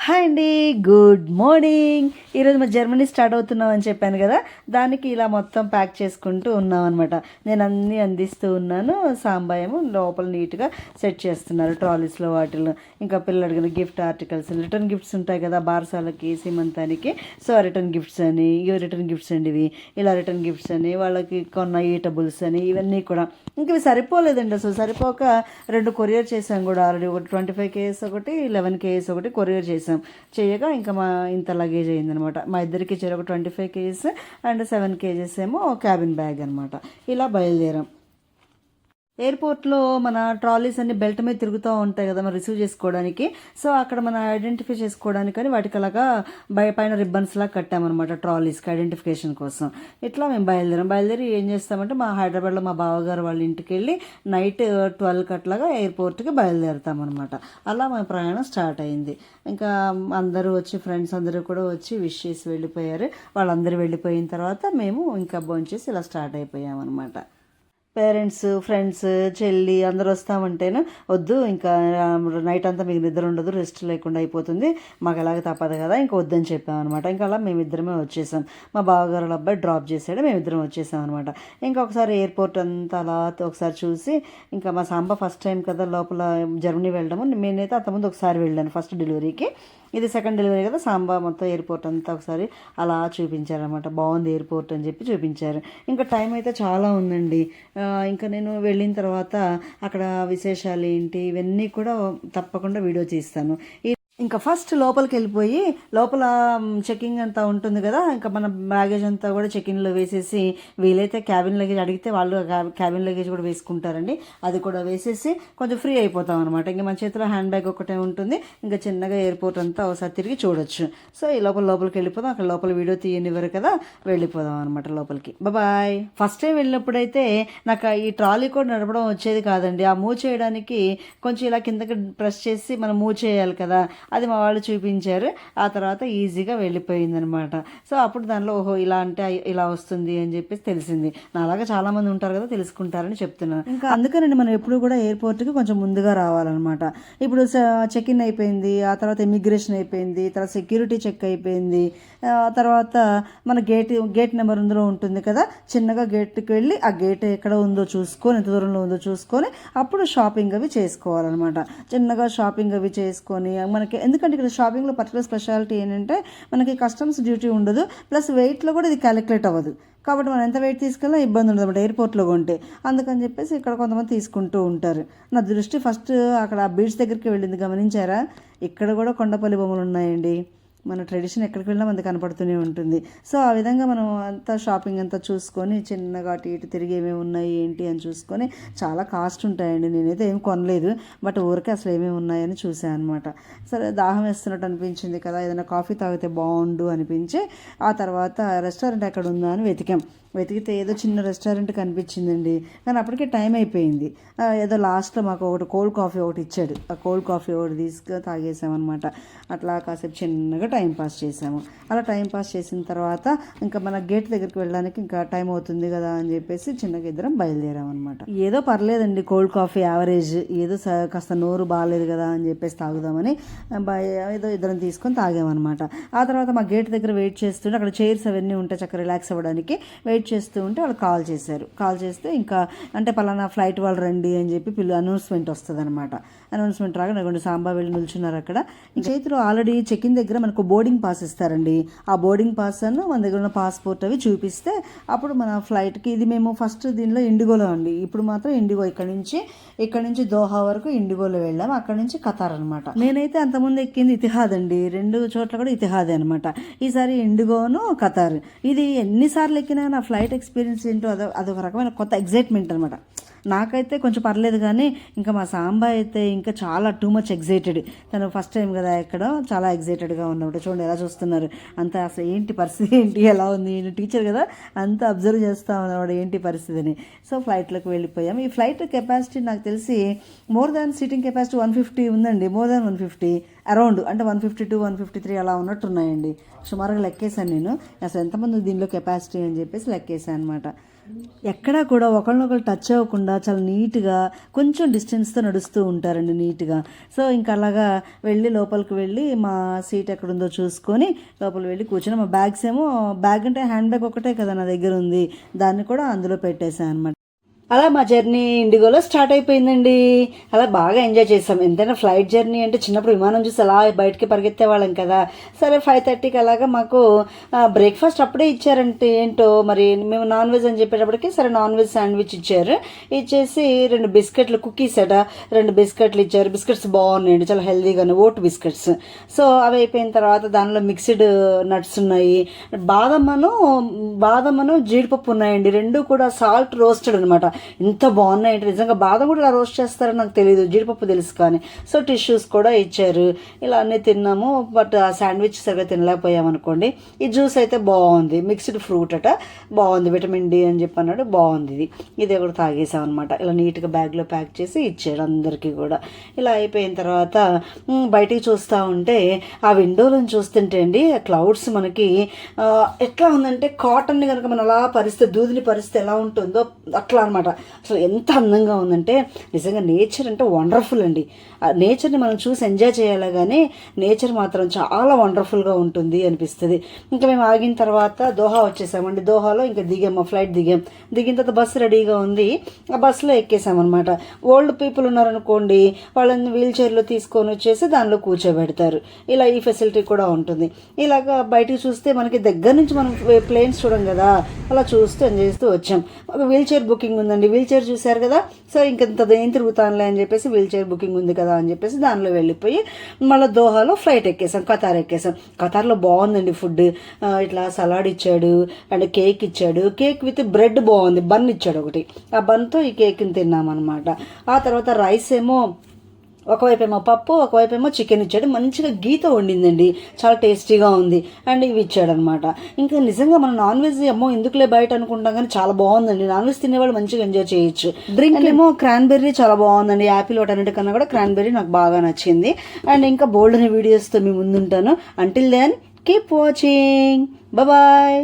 Hi అండి, good morning. ఈరోజు మా జర్మనీ స్టార్ట్ అవుతున్నాం అని చెప్పాను కదా, దానికి ఇలా మొత్తం ప్యాక్ చేసుకుంటూ ఉన్నాం అనమాట. నేను అన్నీ అందిస్తూ ఉన్నాను. సాంబాయేమో లోపల నీట్గా సెట్ చేస్తున్నారు ట్రాలీస్లో వాటిల్లో. ఇంకా పిల్లలు అడిగిన గిఫ్ట్ ఆర్టికల్స్, రిటర్న్ గిఫ్ట్స్ ఉంటాయి కదా బారసాలకి సీమంతానికి. సో రిటర్న్ గిఫ్ట్స్ అని, ఇవి రిటర్న్ గిఫ్ట్స్ అండి. ఇవి ఇలా రిటర్న్ గిఫ్ట్స్ అని, వాళ్ళకి కొన్న ఈటబుల్స్ అని, ఇవన్నీ కూడా. ఇంక ఇవి సరిపోలేదండి, అసలు సరిపోక 2 కొరియర్ చేసాం కూడా ఆల్రెడీ. ఒకటి 25 కేజెస్, ఒకటి 11 కేజెస్ ఒకటి కొరియర్ చేసాం. చేయగా ఇంకా మా ఇంత లగేజ్ అయిందనమాట. మా ఇద్దరికి చేరు ఒక 25 కేజెస్ అండ్ 7 కేజెస్ ఏమో క్యాబిన్ బ్యాగ్ అనమాట. ఇలా బయలుదేరాం. ఎయిర్పోర్ట్లో మన ట్రాలీస్ అన్ని బెల్ట్ మీద తిరుగుతూ ఉంటాయి కదా మనం రిసీవ్ చేసుకోవడానికి. సో అక్కడ మనం ఐడెంటిఫై చేసుకోవడానికి అని వాటికి అలాగా పైన రిబ్బన్స్ లాగా కట్టామన్నమాట ట్రాలీస్కి ఐడెంటిఫికేషన్ కోసం. ఇట్లా మేము బయలుదేరి ఏం చేస్తామంటే మా హైదరాబాద్లో మా బావగారు వాళ్ళ ఇంటికి వెళ్ళి నైట్ 12 అట్లాగా ఎయిర్పోర్ట్కి బయలుదేరుతామన్నమాట. అలా మా ప్రయాణం స్టార్ట్ అయింది. ఇంకా అందరూ వచ్చి, ఫ్రెండ్స్ అందరూ కూడా వచ్చి విష్ చేసి వెళ్ళిపోయారు. వాళ్ళందరూ వెళ్ళిపోయిన తర్వాత మేము ఇంకా భోంచేసి ఇలా స్టార్ట్ అయిపోయామన్నమాట. పేరెంట్స్, ఫ్రెండ్స్, చెల్లి అందరూ వస్తామంటేనే వద్దు, ఇంకా నైట్ అంతా మీకు నిద్ర ఉండదు, రెస్ట్ లేకుండా అయిపోతుంది, మాకు ఎలాగ తప్పదు కదా, ఇంకా వద్దని చెప్పామన్నమాట. ఇంకా అలా మేమిద్దరమే వచ్చేసాం. మా బావగారు అబ్బాయి డ్రాప్ చేసాడు, మేమిద్దరం వచ్చేసాం అనమాట. ఇంకా ఒకసారి ఎయిర్పోర్ట్ అంతా అలా ఒకసారి చూసి, ఇంకా మా సాంబ ఫస్ట్ టైం కదా లోపల జర్మనీ వెళ్ళడము. నేనైతే అంతకుముందు ఒకసారి వెళ్ళాను ఫస్ట్ డెలివరీకి, ఇది సెకండ్ డెలివరీ కదా. సాంబా మొత్తం ఎయిర్పోర్ట్ అంతా ఒకసారి అలా చూపించారనమాట. బాగుంది ఎయిర్పోర్ట్ అని చెప్పి చూపించారు. ఇంకా టైం అయితే చాలా ఉందండి. ఇంకా నేను వెళ్ళిన తర్వాత అక్కడ విశేషాలు ఏంటి ఇవన్నీ కూడా తప్పకుండా వీడియో తీస్తాను. ఇంకా ఫస్ట్ లోపలికి వెళ్ళిపోయి, లోపల చెకింగ్ అంతా ఉంటుంది కదా, ఇంకా మన బ్యాగేజ్ అంతా కూడా చెకింగ్లో వేసేసి, వీలైతే క్యాబిన్ లగేజ్ అడిగితే వాళ్ళు క్యాబిన్ లగేజ్ కూడా వేసుకుంటారండి. అది కూడా వేసేసి కొంచెం ఫ్రీ అయిపోతాం అనమాట. ఇంకా మన చేతిలో హ్యాండ్ బ్యాగ్ ఒకటే ఉంటుంది. ఇంకా చిన్నగా ఎయిర్పోర్ట్ అంతా ఒకసారి తిరిగి చూడొచ్చు. సో ఈ లోపలికి వెళ్ళిపోదాం. అక్కడ లోపల వీడియో తీయనివ్వరు కదా, వెళ్ళిపోదాం అనమాట లోపలికి. బాయ్. ఫస్ట్ టైం వెళ్ళినప్పుడైతే నాకు ఈ ట్రాలీ కూడా నడపడం వచ్చేది కాదండి. ఆ మూవ్ చేయడానికి కొంచెం ఇలా కిందకి ప్రెస్ చేసి మనం మూవ్ చేయాలి కదా, అది మా వాళ్ళు చూపించారు. ఆ తర్వాత ఈజీగా వెళ్ళిపోయిందనమాట. సో అప్పుడు దానిలో ఓహో ఇలా అంటే ఇలా వస్తుంది అని చెప్పేసి తెలిసింది. నాలాగా చాలామంది ఉంటారు కదా, తెలుసుకుంటారని చెప్తున్నాను. ఇంకా అందుకనండి మనం ఎప్పుడు కూడా ఎయిర్పోర్ట్కి కొంచెం ముందుగా రావాలన్నమాట. ఇప్పుడు చెక్ ఇన్ అయిపోయింది, ఆ తర్వాత ఇమిగ్రేషన్ అయిపోయింది, తర్వాత సెక్యూరిటీ చెక్ అయిపోయింది, తర్వాత మన గేట్ నెంబర్ ఇందులో ఉంటుంది కదా, చిన్నగా గేట్కి వెళ్ళి ఆ గేట్ ఎక్కడ ఉందో చూసుకొని, ఎంత దూరంలో ఉందో చూసుకొని అప్పుడు షాపింగ్ అవి చేసుకోవాలన్నమాట. చిన్నగా షాపింగ్ అవి చేసుకొని మనకి, ఎందుకంటే ఇక్కడ షాపింగ్లో పర్టికులర్ స్పెషాలిటీ ఏంటంటే మనకి కస్టమ్స్ డ్యూటీ ఉండదు, ప్లస్ వెయిట్లో కూడా ఇది క్యాలిక్యులేట్ అవ్వదు. కాబట్టి మనం ఎంత వెయిట్ తీసుకెళ్ళినా ఇబ్బంది ఉండదు అన్నమాట ఎయిర్పోర్ట్లో కొంటే. అందుకని చెప్పేసి ఇక్కడ కొంతమంది తీసుకుంటూ ఉంటారు. నా దృష్టి ఫస్ట్ అక్కడ బీచ్ దగ్గరికి వెళ్ళింది, గమనించారా? ఇక్కడ కూడా కొండపల్లి బొమ్మలు ఉన్నాయండి. మన ట్రెడిషన్ ఎక్కడికి వెళ్ళినా మనకి కనపడుతూనే ఉంటుంది. సో ఆ విధంగా మనం అంతా షాపింగ్ అంతా చూసుకొని చిన్నగా అటు ఇటు తిరిగి ఏమేమి ఉన్నాయి ఏంటి అని చూసుకొని, చాలా కాస్ట్ ఉంటాయండి. నేనైతే ఏమి కొనలేదు, బట్ ఊరికే అసలు ఏమేమి ఉన్నాయని చూసాను అనమాట. సరే దాహం వేస్తున్నట్టు అనిపించింది కదా, ఏదైనా కాఫీ తాగితే బాగుండు అనిపించి ఆ తర్వాత రెస్టారెంట్ ఎక్కడ ఉందా అని వెతికితే ఏదో చిన్న రెస్టారెంట్ కనిపించిందండి. కానీ అప్పటికే టైం అయిపోయింది. ఏదో లాస్ట్లో మాకు ఒకటి కోల్డ్ కాఫీ ఒకటి ఇచ్చాడు. ఆ కోల్డ్ కాఫీ ఒకటి తీసుకొని తాగేసామన్నమాట. అట్లా కాసేపు చిన్నగా టైం పాస్ చేసాము. అలా టైం పాస్ చేసిన తర్వాత ఇంకా మన గేట్ దగ్గరికి వెళ్ళడానికి ఇంకా టైం అవుతుంది కదా అని చెప్పేసి చిన్నగా ఇద్దరం బయలుదేరామన్నమాట. ఏదో పర్లేదండి, కోల్డ్ కాఫీ యావరేజ్, ఏదో కాస్త నోరు బాగాలేదు కదా అని చెప్పేసి తాగుదామని ఏదో ఇద్దరం తీసుకొని తాగామన్నమాట. ఆ తర్వాత మా గేట్ దగ్గర వెయిట్ చేస్తుంటే, అక్కడ చైర్స్ అవన్నీ ఉంటాయి చక్కగా రిలాక్స్ అవ్వడానికి. వెయిట్ చేస్తూ ఉంటే వాళ్ళు కాల్ చేస్తే ఇంకా అంటే పలానా ఫ్లైట్ వాళ్ళు రండి అని చెప్పి అనౌన్స్మెంట్ వస్తుంది అనమాట. అనౌన్స్మెంట్ రాగా నాకు సాంబా వెళ్ళి నిల్చున్నారు అక్కడ. చేతిలో ఆల్రెడీ చెక్ ఇన్ దగ్గర మనకు బోర్డింగ్ పాస్ ఇస్తారండి. ఆ బోర్డింగ్ పాస్ అను మన దగ్గర ఉన్న పాస్పోర్ట్ అవి చూపిస్తే అప్పుడు మన ఫ్లైట్కి, ఇది మేము ఫస్ట్ దీనిలో ఇండిగోలో అండి, ఇప్పుడు మాత్రం ఇండిగో ఇక్కడ నుంచి దోహా వరకు ఇండిగోలో వెళ్ళాము, అక్కడ నుంచి ఖతార్ అనమాట. నేనైతే అంతకుముందు ఎక్కింది ఇతిహాద్ అండి, 2 చోట్ల కూడా ఇతిహాదే అనమాట. ఈసారి ఇండిగోను ఖతార్. ఇది ఎన్నిసార్లు ఎక్కినా నా ఫ్లైట్ ఎక్స్పీరియన్స్ ఏంటో అదొక రకమైన కొత్త ఎగ్జైట్మెంట్ అనమాట. నాకైతే కొంచెం పర్లేదు, కానీ ఇంకా మా సాంబా అయితే ఇంకా చాలా టూ మచ్ ఎగ్జైటెడ్. తను ఫస్ట్ టైం కదా ఎక్కడం, చాలా ఎగ్జైటెడ్గా ఉన్నప్పుడు చూడండి ఎలా చూస్తున్నారు అంతా. అసలు ఏంటి పరిస్థితి ఏంటి, ఎలా ఉంది, నేను టీచర్ కదా అంతా అబ్జర్వ్ చేస్తా ఉన్నవాడు ఏంటి పరిస్థితిని. సో ఫ్లైట్లోకి వెళ్ళిపోయాం. ఈ ఫ్లైట్ కెపాసిటీ నాకు తెలిసి మోర్ దాన్ సీటింగ్ కెపాసిటీ 150 ఉందండి, మోర్ దాన్ 150 అరౌండ్, అంటే 152 153 అలా ఉన్నట్టున్నాయండి. సుమారుగా లెక్కేశాను నేను, అసలు ఎంతమంది దీనిలో కెపాసిటీ అని చెప్పేసి లెక్కేశాను అనమాట. ఎక్కడా కూడా ఒకళ్ళనొకళ్ళు టచ్ అవ్వకుండా చాలా నీట్గా కొంచెం డిస్టెన్స్తో నడుస్తూ ఉంటారండి నీట్గా. సో ఇంకా అలాగా వెళ్ళి లోపలికి వెళ్ళి మా సీట్ ఎక్కడుందో చూసుకొని లోపలికి వెళ్ళి కూర్చొని మా బ్యాగ్స్ ఏమో, బ్యాగ్ అంటే హ్యాండ్ బ్యాగ్ ఒకటే కదా నా దగ్గర ఉంది, దాన్ని కూడా అందులో పెట్టేశాను అనమాట. అలా మా జర్నీ ఇండిగోలో స్టార్ట్ అయిపోయిందండి. అలా బాగా ఎంజాయ్ చేసాం. ఎంతైనా ఫ్లైట్ జర్నీ అంటే చిన్నప్పుడు విమానం చూసి అలా బయటికి పరిగెత్తే వాళ్ళం కదా. సరే 5:30కి అలాగా మాకు బ్రేక్ఫాస్ట్ అప్పుడే ఇచ్చారంటే ఏంటో మరి, మేము నాన్ వెజ్ అని చెప్పేటప్పటికి సరే నాన్ వెజ్ శాండ్విచ్ ఇచ్చారు. ఇచ్చేసి 2 బిస్కెట్లు, కుకీస్ అట 2 బిస్కెట్లు ఇచ్చారు. బిస్కెట్స్ బాగున్నాయండి, చాలా హెల్దీగానే, ఓట్ బిస్కెట్స్. సో అవి అయిపోయిన తర్వాత దానిలో మిక్స్డ్ నట్స్ ఉన్నాయి, బాదమను జీడిపప్పు ఉన్నాయండి. 2 కూడా సాల్ట్ రోస్టెడ్ అనమాట. ఇంత బాగున్నాయంటే నిజంగా బాదం కూడా ఇలా రోస్ట్ చేస్తారని నాకు తెలియదు, జీడిపప్పు తెలుసు కానీ. సో టిష్యూస్ కూడా ఇచ్చారు. ఇలా అన్నీ తిన్నాము. బట్ ఆ శాండ్విచ్ సరిగ్గా తినలేకపోయామనుకోండి. ఈ జ్యూస్ అయితే బాగుంది, మిక్స్డ్ ఫ్రూట్ అట, బాగుంది, విటమిన్ డి అని చెప్పి అన్నాడు, బాగుంది. ఇది కూడా తాగేసాం అనమాట. ఇలా నీట్గా బ్యాగ్లో ప్యాక్ చేసి ఇచ్చాడు అందరికీ కూడా. ఇలా అయిపోయిన తర్వాత బయటికి చూస్తూ ఉంటే ఆ విండోలను చూస్తుంటే అండి క్లౌడ్స్ మనకి ఎట్లా ఉందంటే కాటన్ని కనుక మనం అలా పరిస్థితి దూదిని పరిస్థితి ఎలా ఉంటుందో అట్లా అనమాట. అసలు ఎంత అందంగా ఉందంటే నిజంగా నేచర్ అంటే వండర్ఫుల్ అండి. ఆ నేచర్ని మనం చూసి ఎంజాయ్ చేయాలి, కానీ నేచర్ మాత్రం చాలా వండర్ఫుల్గా ఉంటుంది అనిపిస్తుంది. ఇంకా మేము ఆగిన తర్వాత దోహా వచ్చేసామండి. దోహాలో ఇంకా దిగాము, ఫ్లైట్ దిగిన తర్వాత బస్సు రెడీగా ఉంది. ఆ బస్సులో ఎక్కేసామన్నమాట. ఓల్డ్ పీపుల్ ఉన్నారనుకోండి, వాళ్ళని వీల్ చైర్లో తీసుకొని వచ్చేసి దానిలో కూర్చోబెడతారు. ఇలా ఈ ఫెసిలిటీ కూడా ఉంటుంది. ఇలాగా బయటికి చూస్తే మనకి దగ్గర నుంచి మనం ప్లేన్స్ చూడం కదా, అలా చూస్తూ ఎంజాయ్ చేస్తూ వచ్చాం. ఒక వీల్ చైర్ బుకింగ్ ఉందండి, వీల్ చైర్ చూశారు కదా. సో ఇంకెంత ఏం తిరుగుతానులే అని చెప్పేసి వీల్ చైర్ బుకింగ్ ఉంది కదా అని చెప్పేసి దానిలో వెళ్ళిపోయి మళ్ళీ దోహాలో ఫ్లైట్ ఎక్కేసాం, ఖతార్ ఎక్కేసాం. ఖతార్లో బాగుందండి ఫుడ్. ఇట్లా సలాడ్ ఇచ్చాడు అండ్ కేక్ ఇచ్చాడు. కేక్ విత్ బ్రెడ్ బాగుంది, బన్ ఇచ్చాడు ఒకటి. ఆ బన్తో ఈ కేక్ని తిన్నామన్నమాట. ఆ తర్వాత రైస్ ఏమో ఒకవైపేమో పప్పు, ఒకవైపేమో చికెన్ ఇచ్చాడు. మంచిగా గీత వండిందండి, చాలా టేస్టీగా ఉంది. అండ్ ఇవి ఇచ్చాడు అనమాట. ఇంకా నిజంగా మనం నాన్ వెజ్ ఏమో ఎందుకులే బయట అనుకుంటాం, కానీ చాలా బాగుందండి. నాన్ వెజ్ తినేవాళ్ళు మంచిగా ఎంజాయ్ చేయొచ్చు. డ్రింక్ ఏమో క్రాన్బెర్రీ చాలా బాగుందండి. యాపిల్ వాటన్నిటికన్నా కూడా క్రాన్బెర్రీ నాకు బాగా నచ్చింది. అండ్ ఇంకా బోల్డ్ అనే వీడియోస్తో మీ ముందుంటాను. Until then keep watching, bye.